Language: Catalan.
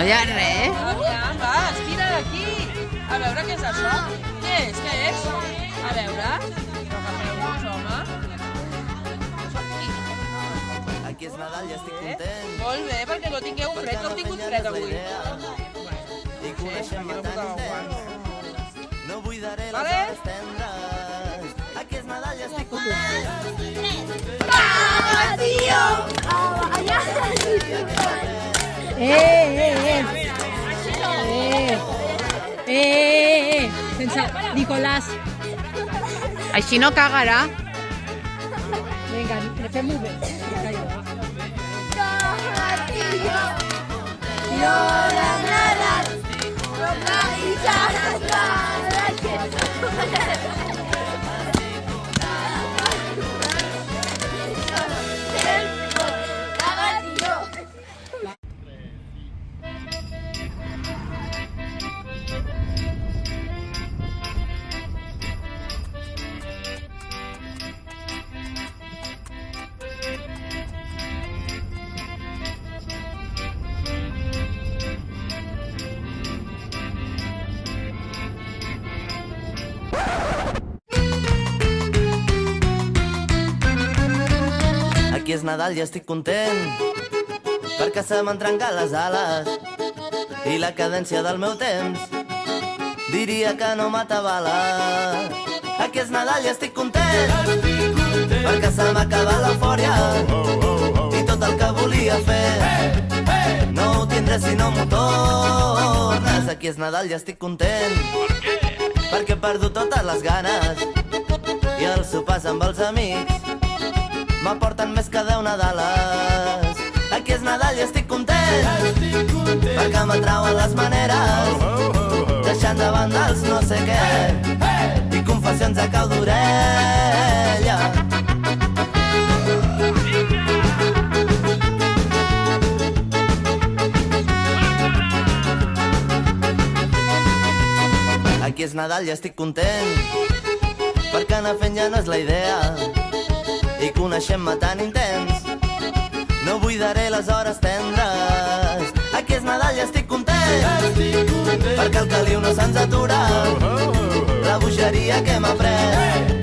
No hi ha res. Aviam, va, estira d'aquí. A veure què és això. Què és? Què és? A veure. Però agafeu-vos, home. Aquí és Nadal i estic content. Molt bé, perquè no tingueu fred. No heu tingut fred avui. I coneixem-me tan intens. No buidaré les Vale. hores tendres. Aquí és Nadal i estic content. Sense Nicolàs. Així no cagarà. Vinga, fem-ho bé. Aquí és Nadal i estic content, perquè se m'han trencat les ales i la cadència del meu temps diria que no m'atabala. Aquí és Nadal i estic content, perquè se m'ha acabat l'eufòria i tot el que volia fer no ho tindré si no m'ho tornes. Aquí és Nadal i estic content, perquè he perdut totes les ganes i els sopars amb els amics m'aporten més que 10 Nadales. Aquí és Nadal i estic content, perquè m'atrauen les maneres, deixant de banda els no sé què i confessions a cau d'orella. Aquí és Nadal i estic content, perquè anar fent ja no és la idea i coneixem-me tan intens no buidaré les hores tendres. Aquí és Nadal i estic content, perquè el caliu no se'ns atura, la bogeria que hem après